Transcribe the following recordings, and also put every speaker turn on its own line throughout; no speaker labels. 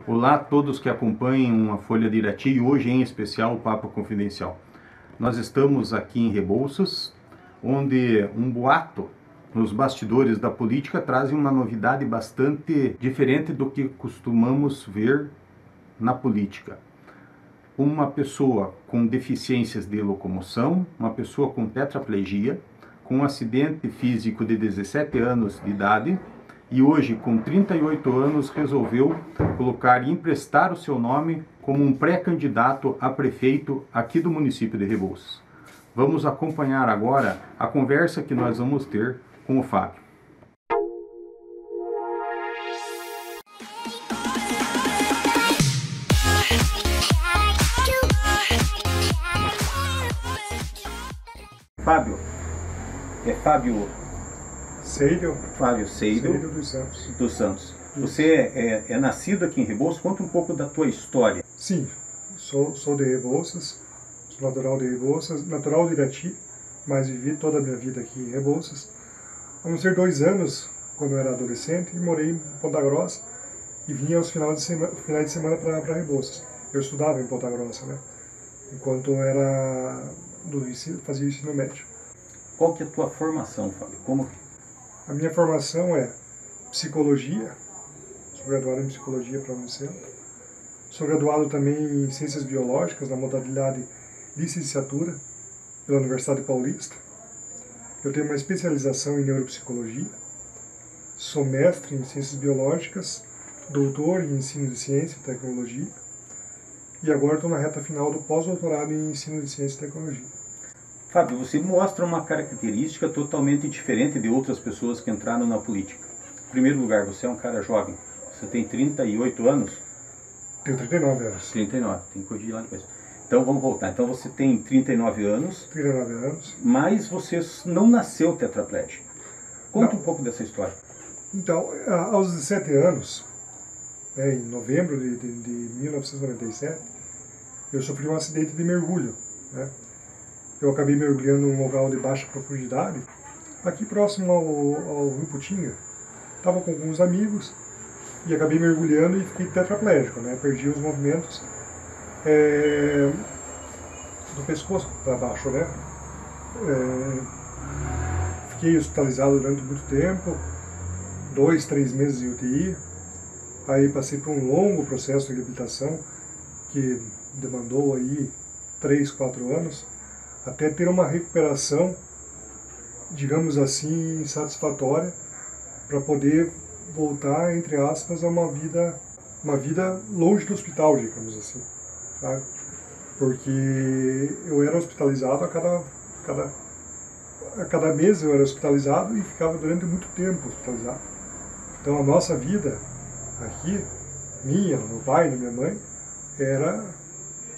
Olá a todos que acompanham a Folha de Irati e hoje em especial o Papo Confidencial. Nós estamos aqui em Rebouças, onde um boato nos bastidores da política traz uma novidade bastante diferente do que costumamos ver na política. Uma pessoa com deficiências de locomoção, uma pessoa com tetraplegia, com um acidente físico de 17 anos de idade, e hoje, com 38 anos, resolveu colocar e emprestar o seu nome como um pré-candidato a prefeito aqui do município de Rebouças. Vamos acompanhar agora a conversa que nós vamos ter com o Fábio. Fábio, é Fábio Seiro dos Santos. Você é nascido aqui em Rebouças? Conta um pouco da tua história.
Sim, sou de Rebouças, sou natural de Rebouças, natural de Irati, mas vivi toda a minha vida aqui em Rebouças. Há uns 2 anos, quando eu era adolescente, morei em Ponta Grossa e vinha aos finais de semana para Rebouças. Eu estudava em Ponta Grossa, né? Enquanto fazia ensino médio.
Qual que é a tua formação, Fábio?
A minha formação é psicologia, sou graduado em psicologia pela Unicentro. Sou graduado também em ciências biológicas, na modalidade licenciatura, pela Universidade Paulista. Eu tenho uma especialização em neuropsicologia. Sou mestre em ciências biológicas, doutor em ensino de ciência e tecnologia. E agora estou na reta final do pós-doutorado em ensino de ciência e tecnologia.
Fábio, você mostra uma característica totalmente diferente de outras pessoas que entraram na política. Em primeiro lugar, você é um cara jovem. Você tem 38 anos?
Tenho 39 anos.
39, tem que corrigir lá depois. Então vamos voltar. Então você tem 39 anos.
39 anos.
Mas você não nasceu tetraplégico. Conta um pouco dessa história.
Então, aos 17 anos, em novembro de 1997, eu sofri um acidente de mergulho, né? Eu acabei mergulhando num local de baixa profundidade, aqui próximo ao Rio Putinga. Estava com alguns amigos e acabei mergulhando e fiquei tetraplégico, né? Perdi os movimentos do pescoço para baixo, né? Fiquei hospitalizado durante muito tempo, 2, 3 meses em UTI. Aí passei por um longo processo de reabilitação que demandou aí 3, 4 anos, até ter uma recuperação, digamos assim, satisfatória, para poder voltar, entre aspas, a uma vida longe do hospital, digamos assim, sabe? Porque eu era hospitalizado a cada mês eu era hospitalizado e ficava durante muito tempo hospitalizado. Então a nossa vida aqui, minha, do meu pai, da minha mãe, era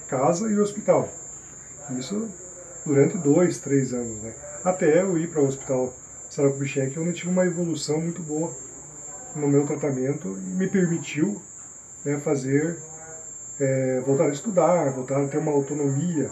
casa e hospital. Isso durante 2, 3 anos, né? Até eu ir para o Hospital Saracubichek, onde eu tive uma evolução muito boa no meu tratamento e me permitiu, né, voltar a estudar, voltar a ter uma autonomia,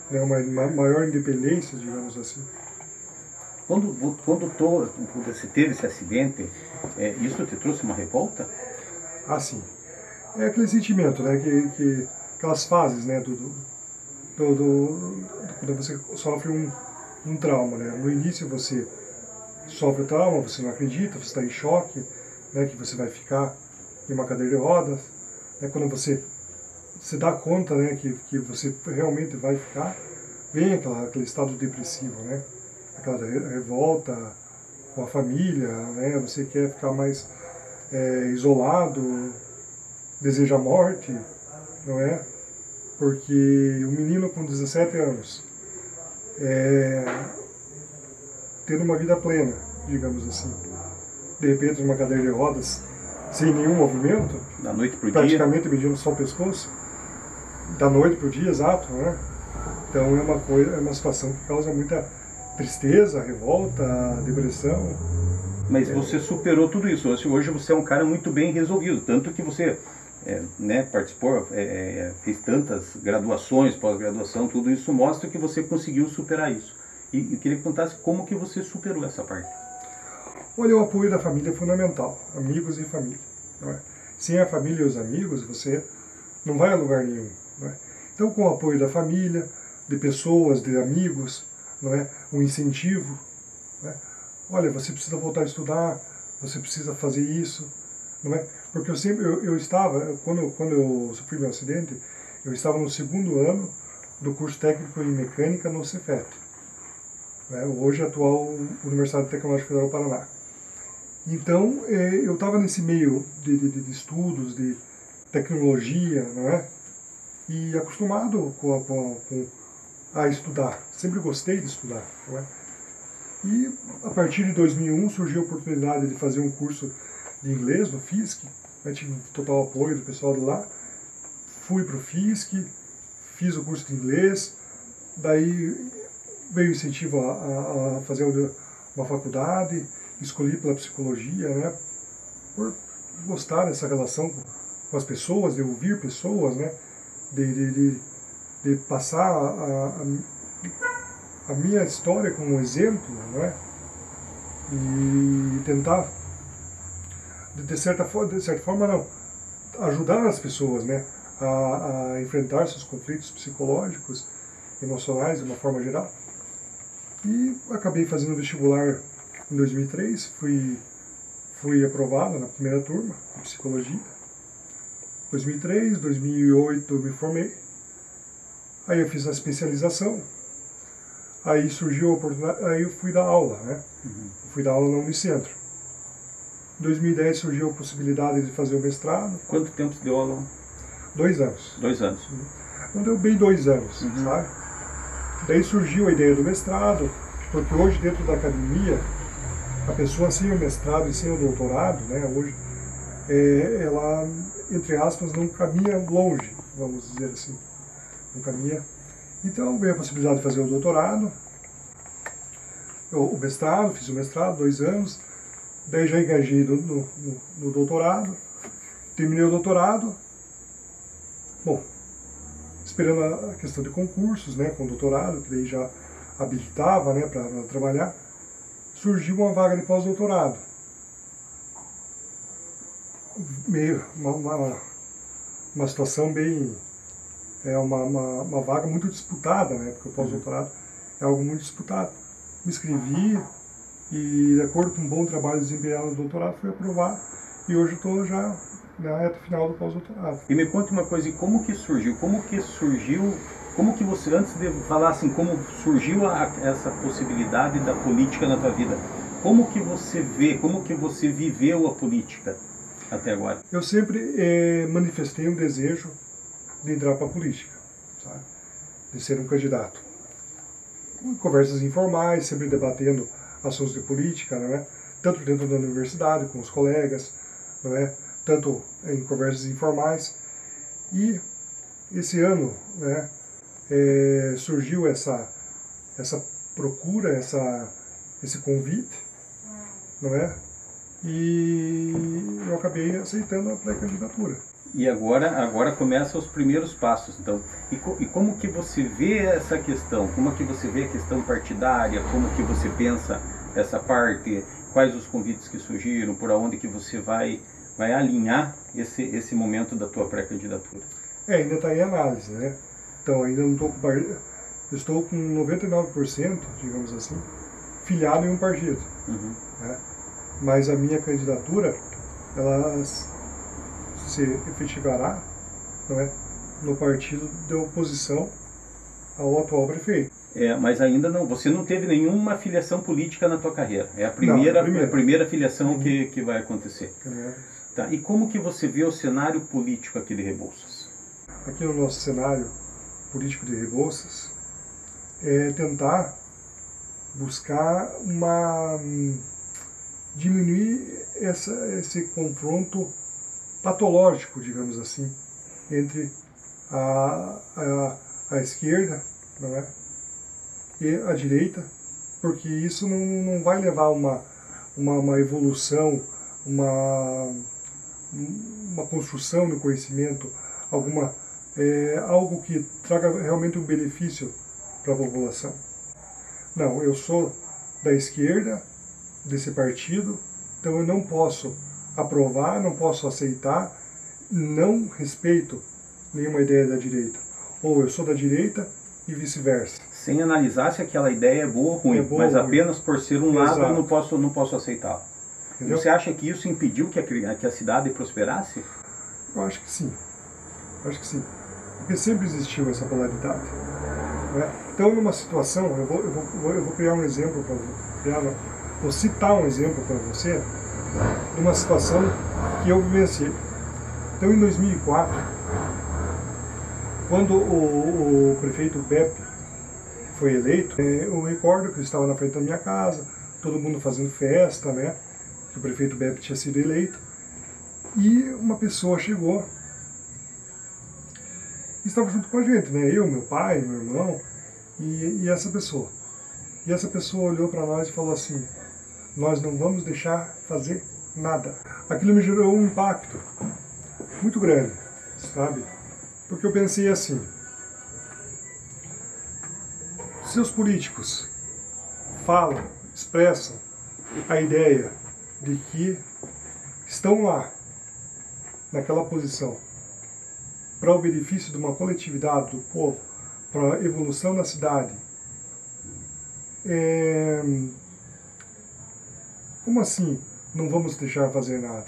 né, uma maior independência, digamos assim.
Quando você teve esse acidente, isso te trouxe uma revolta?
Ah, sim. É aquele sentimento, né, aquelas fases, né, quando você sofre um trauma, né? No início você sofre o trauma, você não acredita, você está em choque, né, que você vai ficar em uma cadeira de rodas. Né? Quando você se dá conta, né, que você realmente vai ficar, vem aquele estado depressivo, né? Aquela revolta com a família, né? Você quer ficar mais isolado, deseja a morte, não é? Porque um menino com 17 anos, tendo uma vida plena, digamos assim, de repente numa cadeira de rodas, sem nenhum movimento,
da noite pro
praticamente medindo só o pescoço, da noite pro dia, exato, né? Então é uma situação que causa muita tristeza, revolta, depressão.
Mas você superou tudo isso. Hoje você é um cara muito bem resolvido, tanto que você participou, fez tantas graduações, pós-graduação, tudo isso mostra que você conseguiu superar isso. E queria que contasse como que você superou essa parte.
Olha, o apoio da família é fundamental, amigos e família. Não é? sem a família e os amigos, você não vai a lugar nenhum. Não é? Então, com o apoio da família, de pessoas, de amigos, não é? Um incentivo, não é? Olha, você precisa voltar a estudar, você precisa fazer isso, não é? Porque eu estava, quando eu sofri meu acidente, eu estava no 2º ano do curso técnico em mecânica no Cefet, né? Hoje atual Universidade Tecnológica Federal do Paraná. Então, eu estava nesse meio de estudos, de tecnologia, não é? E acostumado a estudar, sempre gostei de estudar, não é? E a partir de 2001 surgiu a oportunidade de fazer um curso de inglês no FISC, né? Tive total apoio do pessoal de lá, fui para o FISC, fiz o curso de inglês, daí veio o incentivo a fazer uma faculdade, escolhi pela psicologia, né? Por gostar dessa relação com as pessoas, de ouvir pessoas, né? De passar a minha história como exemplo, não é? E tentar, de certa forma não, ajudar as pessoas, né? A enfrentar seus conflitos psicológicos, emocionais, de uma forma geral. E acabei fazendo vestibular em 2003, fui aprovado na primeira turma de psicologia. 2003, 2008 eu me formei. Aí eu fiz a especialização. Aí surgiu a oportunidade, aí eu fui dar aula, né? Fui dar aula na Unicentro. Em 2010 surgiu a possibilidade de fazer o mestrado.
Quanto tempo você deu aula?
2 anos.
2 anos.
Não deu bem 2 anos, sabe? Daí surgiu a ideia do mestrado, porque hoje dentro da academia, a pessoa sem o mestrado e sem o doutorado, né, hoje, ela, entre aspas, não caminha longe, vamos dizer assim. Não caminha. Então veio a possibilidade de fazer o doutorado, o mestrado, fiz o mestrado, 2 anos, daí já engajei no doutorado, terminei o doutorado, bom, esperando a questão de concursos, né, com o doutorado, que daí já habilitava, né, para trabalhar, surgiu uma vaga de pós-doutorado. Meio, uma situação bem, uma vaga muito disputada, né, porque o pós-doutorado é algo muito disputado. Me inscrevi e, de acordo com um bom trabalho desempenhado no doutorado, fui aprovado e hoje estou já na reta final do pós-doutorado.
E me conta uma coisa, como que surgiu, como que você, antes de falar assim, como surgiu essa possibilidade da política na tua vida, como que você vê, como que você viveu a política até agora?
Eu sempre manifestei um desejo de entrar para a política, sabe? De ser um candidato. Em conversas informais, sempre debatendo assuntos de política, não é? Tanto dentro da universidade, com os colegas, não é? Tanto em conversas informais. E esse ano, né, surgiu essa procura, esse convite, não é? E eu acabei aceitando a pré-candidatura.
E agora começam os primeiros passos, então. E como que você vê essa questão? Como que você vê a questão partidária? Como que você pensa essa parte? Quais os convites que surgiram? Por onde que você vai alinhar esse momento da tua pré-candidatura?
Ainda está em análise, né? Então ainda não estou com partido. Estou com 99%, digamos assim, filiado em um partido. Né? Mas a minha candidatura, ela se efetivará, não é, no partido de oposição ao atual prefeito.
Mas ainda não, você não teve nenhuma filiação política na tua carreira. É a primeira filiação que vai acontecer. Tá. E como que você vê o cenário político aqui de Rebouças?
Aqui no nosso cenário político de Rebouças, é tentar buscar diminuir esse confronto patológico, digamos assim, entre a esquerda, não é, e a direita, porque isso não vai levar uma evolução, uma construção do conhecimento, algo que traga realmente um benefício para a população. Não, eu sou da esquerda, desse partido, então eu não posso aprovar, não posso aceitar não respeito nenhuma ideia da direita. Ou eu sou da direita e vice-versa.
Sem analisar se aquela ideia é boa ou ruim, mas apenas por ser um lado eu não posso aceitá-la. Você acha que isso impediu que a cidade prosperasse?
Eu acho que sim. Eu acho que sim. Porque sempre existiu essa polaridade. Né? Então, numa situação, eu vou criar um exemplo para você, vou citar um exemplo para você, de uma situação que eu vivenciei. Então, em 2004, quando o prefeito Beppe foi eleito, eu recordo que eu estava na frente da minha casa, todo mundo fazendo festa, né? Que o prefeito Beppe tinha sido eleito, e uma pessoa chegou e estava junto com a gente, né? Eu, meu pai, meu irmão e essa pessoa. E essa pessoa olhou para nós e falou assim: nós não vamos deixar fazer nada. Aquilo me gerou um impacto muito grande, sabe? Porque eu pensei assim: se os políticos falam, expressam a ideia de que estão lá, naquela posição, para o benefício de uma coletividade, do povo, para a evolução da cidade, como assim não vamos deixar fazer nada?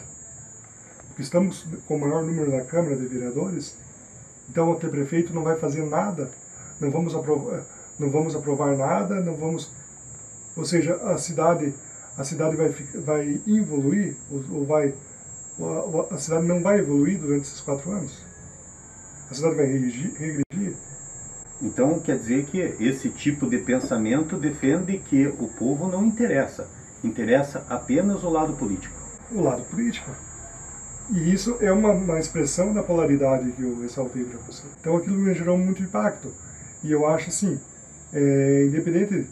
Porque estamos com o maior número na Câmara de Vereadores, então o prefeito não vai fazer nada, não vamos aprovar nada, não vamos... Ou seja, a cidade vai evoluir, a cidade não vai evoluir durante esses 4 anos? A cidade vai regredir?
Então quer dizer que esse tipo de pensamento defende que o povo não interessa, interessa apenas o lado político.
O lado político. E isso é uma expressão da polaridade que eu ressaltei para você. Então aquilo me gerou muito impacto. E eu acho assim, independente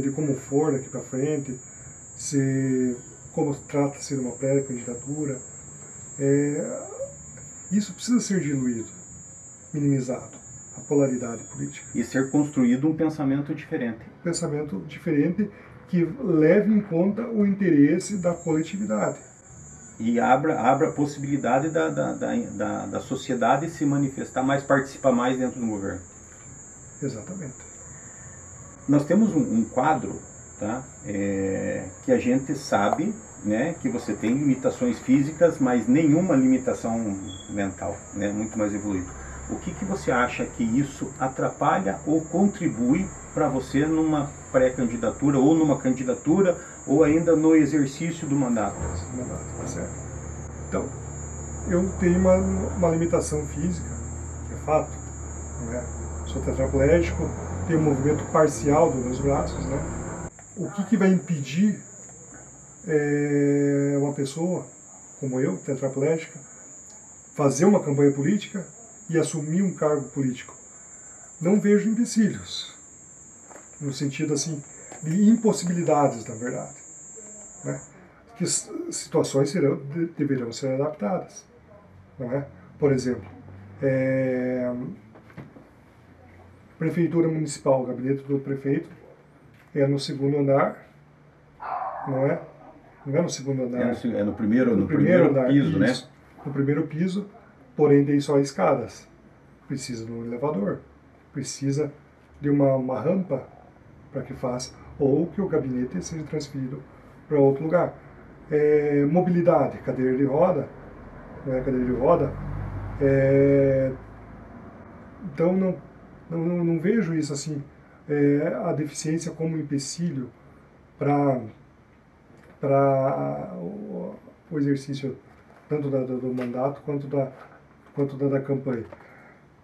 de como for daqui para frente, como trata-se de uma pré-candidatura, isso precisa ser diluído, minimizado, a polaridade política.
E ser construído um pensamento diferente.
Um pensamento diferente que leve em conta o interesse da coletividade.
E abra a possibilidade da sociedade se manifestar mais, participar mais dentro do governo.
Exatamente.
Nós temos um quadro, tá? Que a gente sabe, né, que você tem limitações físicas, mas nenhuma limitação mental, né, muito mais evoluído. O que você acha que isso atrapalha ou contribui para você numa pré-candidatura, ou numa candidatura, ou ainda no exercício do mandato?
Tá certo. Então, eu tenho uma limitação física, que é fato, não é? Sou tetraplégico, tenho um movimento parcial dos meus braços, né? O que vai impedir uma pessoa como eu, tetraplégica, fazer uma campanha política e assumir um cargo político? Não vejo empecilhos, no sentido assim, de impossibilidades, na verdade, né? Que situações deverão ser adaptadas, não é? Por exemplo, Prefeitura Municipal, o gabinete do prefeito é no 2º andar, não é? Não é no 2º andar.
É no primeiro
andar,
piso,
isso,
né?
No primeiro piso, porém tem só escadas. Precisa de um elevador, precisa de uma rampa para que faça, ou que o gabinete seja transferido para outro lugar. Mobilidade, cadeira de roda, não é cadeira de roda. Então não vejo isso assim, a deficiência como empecilho para o exercício tanto do mandato quanto da campanha.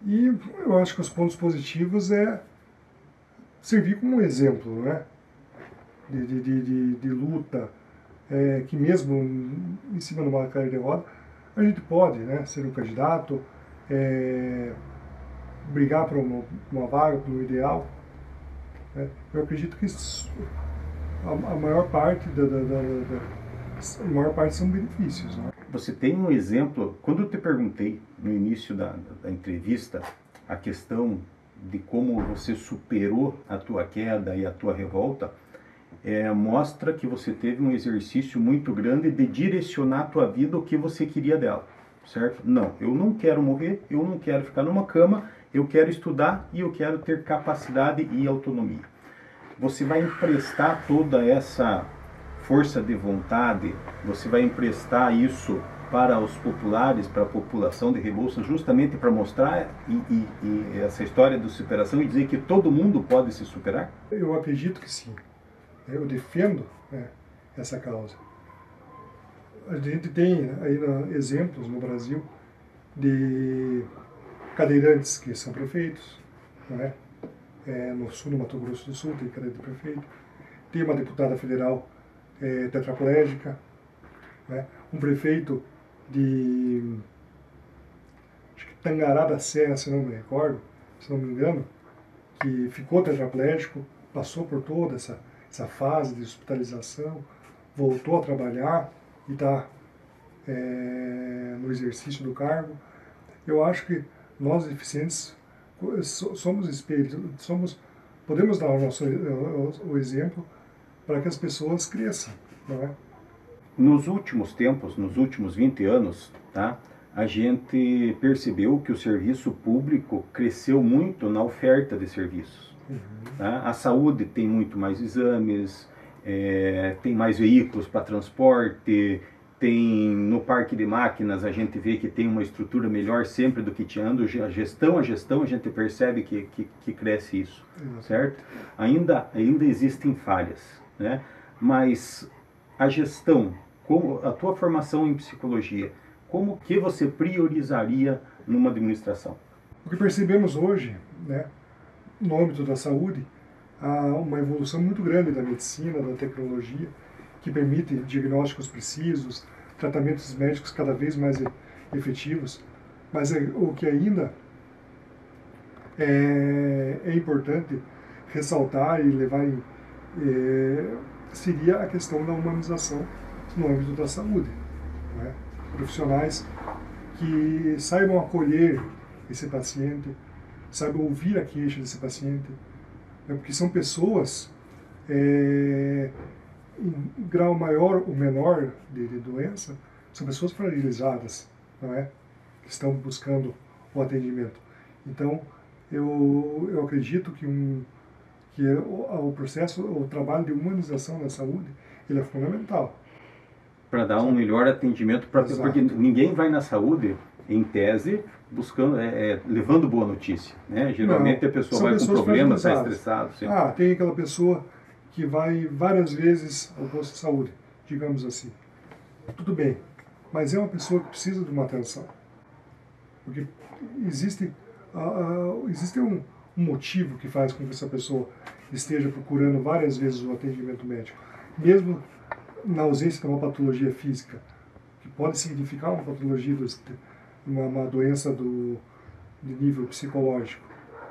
E eu acho que os pontos positivos é servir como um exemplo, né? de luta, que mesmo em cima de uma cadeira de roda, a gente pode, né, ser um candidato, brigar por uma vaga, por um ideal. Né? Eu acredito que a maior parte são benefícios. Né?
Você tem um exemplo, quando eu te perguntei no início da entrevista a questão de como você superou a tua queda e a tua revolta, mostra que você teve um exercício muito grande de direcionar a tua vida o que você queria dela, certo? Não, eu não quero morrer, eu não quero ficar numa cama, eu quero estudar e eu quero ter capacidade e autonomia. Você vai emprestar toda essa força de vontade, você vai emprestar isso para os populares, para a população de Rebouças, justamente para mostrar e essa história de superação e dizer que todo mundo pode se superar?
Eu acredito que sim. Eu defendo, né, essa causa. A gente tem aí exemplos no Brasil de cadeirantes que são prefeitos, não é? No sul, no Mato Grosso do Sul, tem cadeira de prefeito. Tem uma deputada federal tetraplégica, né? Um prefeito de acho que Tangará da Serra, se não me recordo, se não me engano, que ficou tetraplégico, passou por toda essa fase de hospitalização, voltou a trabalhar e está no exercício do cargo. Eu acho que nós deficientes somos espelhos, podemos dar o exemplo para que as pessoas cresçam, não é?
Nos últimos tempos, nos últimos 20 anos, tá, a gente percebeu que o serviço público cresceu muito na oferta de serviços. Tá? A saúde tem muito mais exames, tem mais veículos para transporte, tem no parque de máquinas a gente vê que tem uma estrutura melhor sempre do que tinha antes. A gestão a gente percebe que cresce isso, certo? Ainda existem falhas, né? Mas a gestão, como a tua formação em psicologia, como que você priorizaria numa administração?
O que percebemos hoje, né, no âmbito da saúde, há uma evolução muito grande da medicina, da tecnologia, que permite diagnósticos precisos, tratamentos médicos cada vez mais efetivos, mas o que ainda é importante ressaltar e levar seria a questão da humanização no âmbito da saúde, né? Profissionais que saibam acolher esse paciente, saibam ouvir a queixa desse paciente, né? Porque são pessoas em grau maior ou menor de doença, são pessoas fragilizadas, não é? Que estão buscando o atendimento. Então, eu acredito que o processo, o trabalho de humanização da saúde, ele é fundamental.
Para dar um melhor atendimento, porque ninguém vai na saúde, em tese, buscando, levando boa notícia, né? Geralmente a pessoa vai com problema, está estressado. Sempre.
Tem aquela pessoa que vai várias vezes ao posto de saúde, digamos assim. Tudo bem, mas é uma pessoa que precisa de uma atenção. Porque existe um motivo que faz com que essa pessoa esteja procurando várias vezes o atendimento médico. Mesmo na ausência de uma patologia física, que pode significar uma patologia, uma doença de nível psicológico.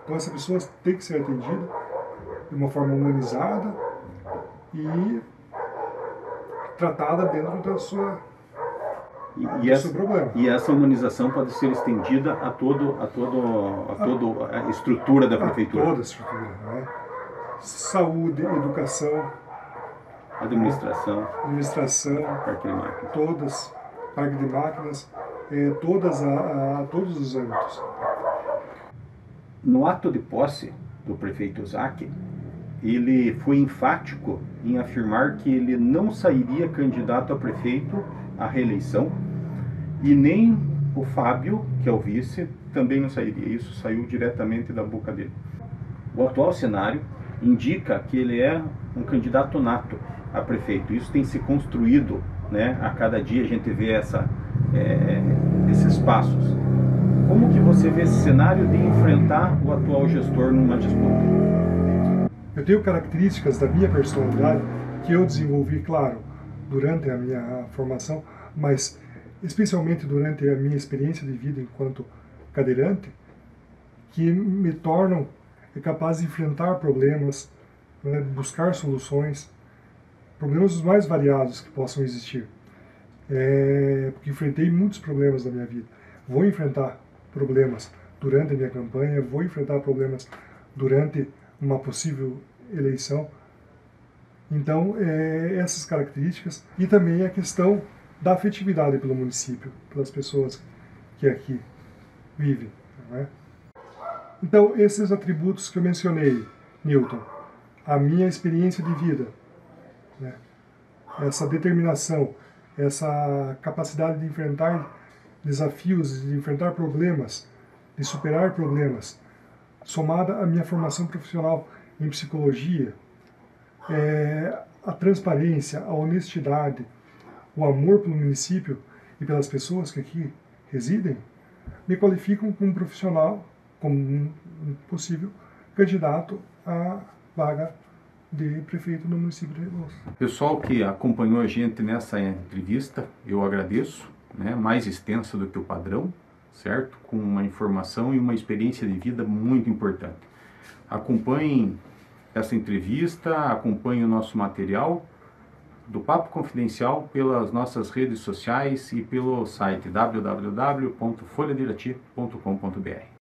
Então essa pessoa tem que ser atendida de uma forma humanizada e tratada dentro da sua seu problema.
E essa humanização pode ser estendida a toda a estrutura da prefeitura.
Toda a estrutura, não é? Saúde, educação,
administração,
parque de máquinas, todos os âmbitos.
No ato de posse do prefeito Zac, ele foi enfático em afirmar que ele não sairia candidato a prefeito à reeleição e nem o Fábio, que é o vice, também não sairia. Isso saiu diretamente da boca dele. O atual cenário indica que ele é um candidato nato a prefeito. Isso tem se construído, né? A cada dia a gente vê esses passos. Como que você vê esse cenário de enfrentar o atual gestor numa disputa?
Eu tenho características da minha personalidade que eu desenvolvi, claro, durante a minha formação, mas especialmente durante a minha experiência de vida enquanto cadeirante, que me tornam capaz de enfrentar problemas, né, buscar soluções, problemas os mais variados que possam existir. Porque enfrentei muitos problemas na minha vida. Vou enfrentar problemas durante a minha campanha, vou enfrentar problemas durante uma possível eleição. Então, essas características e também a questão da afetividade pelo município, pelas pessoas que aqui vive. Não é? Então, esses atributos que eu mencionei, Newton, a minha experiência de vida, né? Essa determinação, essa capacidade de enfrentar desafios, de enfrentar problemas, de superar problemas, somada à minha formação profissional em psicologia, a transparência, a honestidade, o amor pelo município e pelas pessoas que aqui residem, me qualificam como profissional, como um possível candidato à vaga de prefeito no município de Rebouças.
Pessoal que acompanhou a gente nessa entrevista, eu agradeço, né, mais extensa do que o padrão, certo? Com uma informação e uma experiência de vida muito importante. Acompanhem essa entrevista, acompanhem o nosso material do Papo Confidencial pelas nossas redes sociais e pelo site www.folhadeirati.com.br.